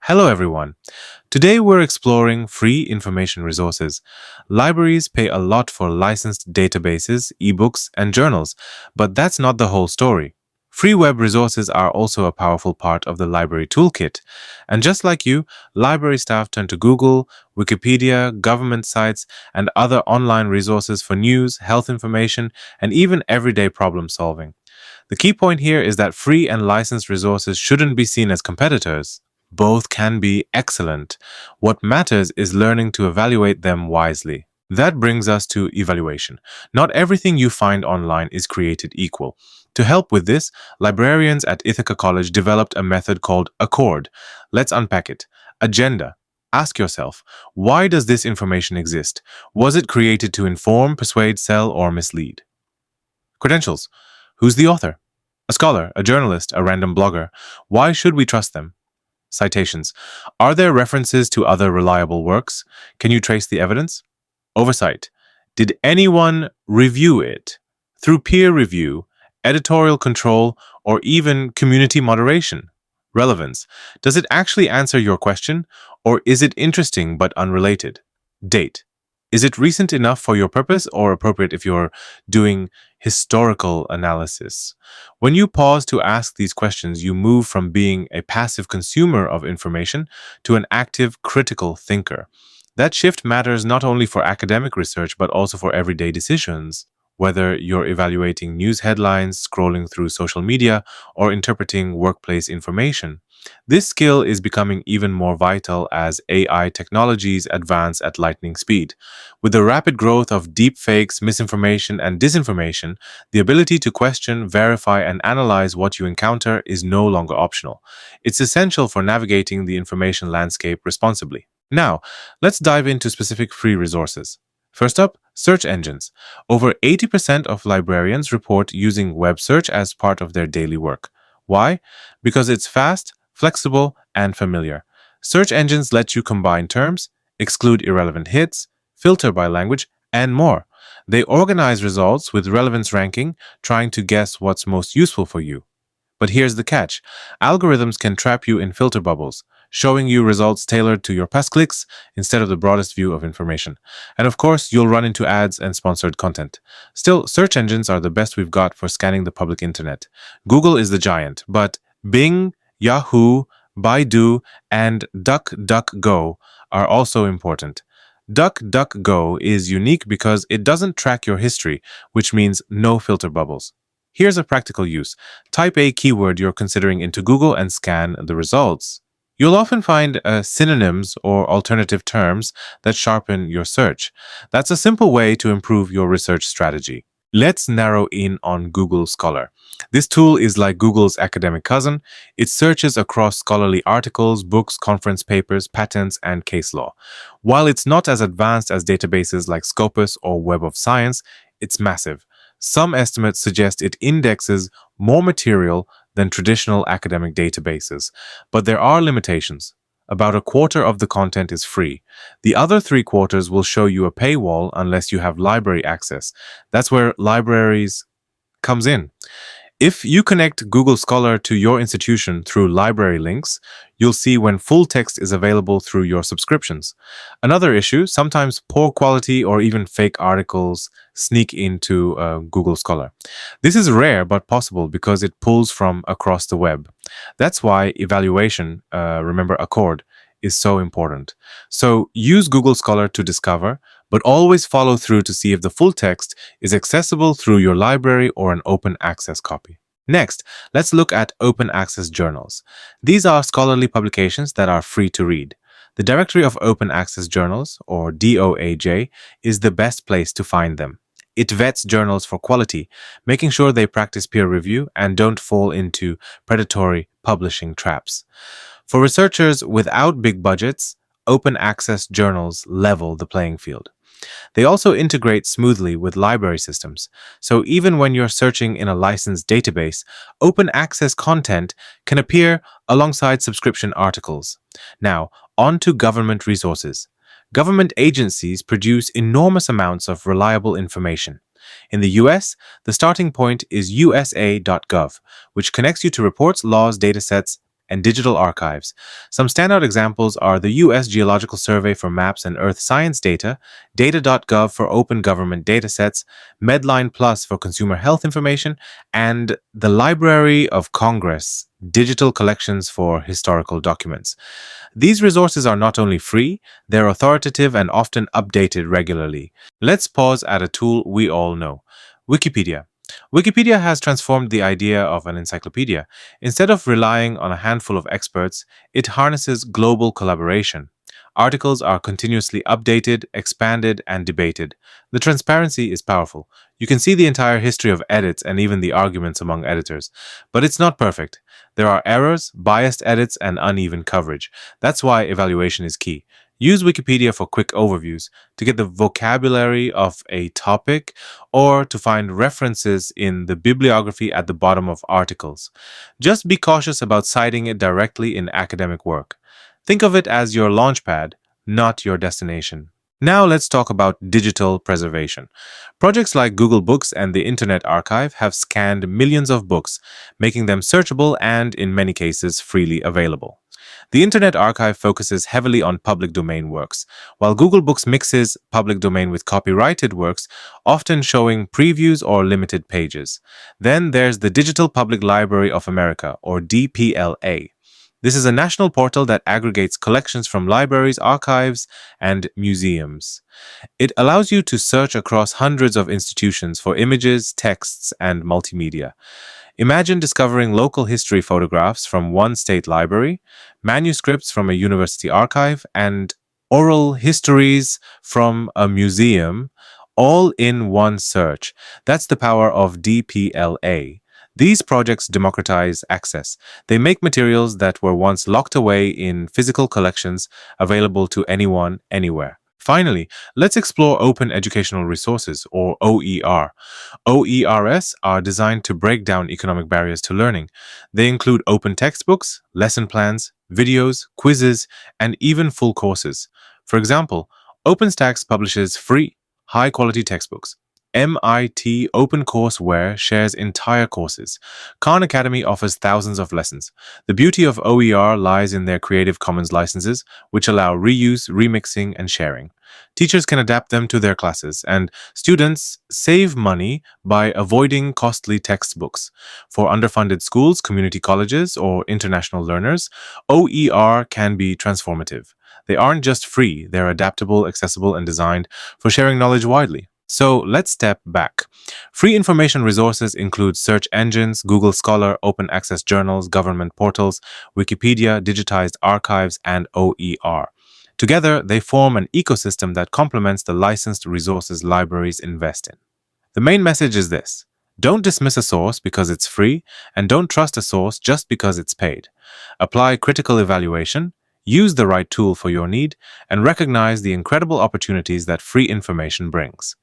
Hello everyone. Today we're exploring free information resources. Libraries pay a lot for licensed databases, ebooks, and journals, but that's not the whole story. Free web resources are also a powerful part of the library toolkit. And just like you, library staff turn to Google, Wikipedia, government sites, and other online resources for news, health information, and even everyday problem solving. The key point here is that free and licensed resources shouldn't be seen as competitors. Both can be excellent. What matters is learning to evaluate them wisely. That brings us to evaluation. Not everything you find online is created equal. To help with this, librarians at Ithaca College developed a method called Accord. Let's unpack it. Agenda. Ask yourself, why does this information exist? Was it created to inform, persuade, sell, or mislead? Credentials. Who's the author? A scholar, a journalist, a random blogger. Why should we trust them? Citations. Are there references to other reliable works? Can you trace the evidence? Oversight. Did anyone review it? Through peer review, editorial control, or even community moderation? Relevance. Does it actually answer your question, or is it interesting but unrelated? Date. Is it recent enough for your purpose or appropriate if you're doing historical analysis? When you pause to ask these questions, you move from being a passive consumer of information to an active critical thinker. That shift matters not only for academic research, but also for everyday decisions. Whether you're evaluating news headlines, scrolling through social media, or interpreting workplace information. This skill is becoming even more vital as AI technologies advance at lightning speed. With the rapid growth of deepfakes, misinformation, and disinformation, the ability to question, verify, and analyze what you encounter is no longer optional. It's essential for navigating the information landscape responsibly. Now, let's dive into specific free resources. First up, search engines. Over 80% of librarians report using web search as part of their daily work. Why? Because it's fast, flexible, and familiar. Search engines let you combine terms, exclude irrelevant hits, filter by language, and more. They organize results with relevance ranking, trying to guess what's most useful for you. But here's the catch. Algorithms can trap you in filter bubbles, showing you results tailored to your past clicks instead of the broadest view of information. And of course, you'll run into ads and sponsored content. Still, search engines are the best we've got for scanning the public internet. Google is the giant, but Bing, Yahoo, Baidu, and DuckDuckGo are also important. DuckDuckGo is unique because it doesn't track your history, which means no filter bubbles. Here's a practical use. Type a keyword you're considering into Google and scan the results. You'll often find synonyms or alternative terms that sharpen your search. That's a simple way to improve your research strategy. Let's narrow in on Google Scholar. This tool is like Google's academic cousin. It searches across scholarly articles, books, conference papers, patents, and case law. While it's not as advanced as databases like Scopus or Web of Science, it's massive. Some estimates suggest it indexes more material than traditional academic databases, but there are limitations. About a quarter of the content is free. The other 3/4 will show you a paywall unless you have library access. That's where libraries comes in. If you connect Google Scholar to your institution through library links, you'll see when full text is available through your subscriptions. Another issue, sometimes poor quality or even fake articles sneak into Google Scholar. This is rare but possible because it pulls from across the web. That's why evaluation, remember Accord, is so important. So use Google Scholar to discover, but always follow through to see if the full text is accessible through your library or an open access copy. Next, let's look at open access journals. These are scholarly publications that are free to read. The Directory of Open Access Journals, or DOAJ, is the best place to find them. It vets journals for quality, making sure they practice peer review and don't fall into predatory publishing traps. For researchers without big budgets, open access journals level the playing field. They also integrate smoothly with library systems, so even when you're searching in a licensed database, open access content can appear alongside subscription articles. Now, on to government resources. Government agencies produce enormous amounts of reliable information. In the US, the starting point is USA.gov, which connects you to reports, laws, datasets, and digital archives. Some standout examples are the US Geological Survey for maps and Earth science data, Data.gov for open government datasets, MedlinePlus for consumer health information, and the Library of Congress digital collections for historical documents. These resources are not only free, they're authoritative and often updated regularly. Let's pause at a tool we all know: Wikipedia. Wikipedia has transformed the idea of an encyclopedia. Instead of relying on a handful of experts, it harnesses global collaboration. Articles are continuously updated, expanded, and debated. The transparency is powerful. You can see the entire history of edits and even the arguments among editors. But it's not perfect. There are errors, biased edits, and uneven coverage. That's why evaluation is key. Use Wikipedia for quick overviews, to get the vocabulary of a topic, or to find references in the bibliography at the bottom of articles. Just be cautious about citing it directly in academic work. Think of it as your launchpad, not your destination. Now let's talk about digital preservation. Projects like Google Books and the Internet Archive have scanned millions of books, making them searchable and, in many cases, freely available. The Internet Archive focuses heavily on public domain works, while Google Books mixes public domain with copyrighted works, often showing previews or limited pages. Then there's the Digital Public Library of America, or DPLA. This is a national portal that aggregates collections from libraries, archives, and museums. It allows you to search across hundreds of institutions for images, texts, and multimedia. Imagine discovering local history photographs from one state library, manuscripts from a university archive, and oral histories from a museum, all in one search. That's the power of DPLA. These projects democratize access. They make materials that were once locked away in physical collections available to anyone, anywhere. Finally, let's explore open educational resources, or OER. OERs are designed to break down economic barriers to learning. They include open textbooks, lesson plans, videos, quizzes, and even full courses. For example, OpenStax publishes free, high-quality textbooks. MIT OpenCourseWare shares entire courses. Khan Academy offers thousands of lessons. The beauty of OER lies in their Creative Commons licenses, which allow reuse, remixing, and sharing. Teachers can adapt them to their classes, and students save money by avoiding costly textbooks. For underfunded schools, community colleges, or international learners, OER can be transformative. They aren't just free, they're adaptable, accessible, and designed for sharing knowledge widely. So let's step back. Free information resources include search engines, Google Scholar, open access journals, government portals, Wikipedia, digitized archives, and OER. Together, they form an ecosystem that complements the licensed resources libraries invest in. The main message is this: don't dismiss a source because it's free, and don't trust a source just because it's paid. Apply critical evaluation, use the right tool for your need, and recognize the incredible opportunities that free information brings.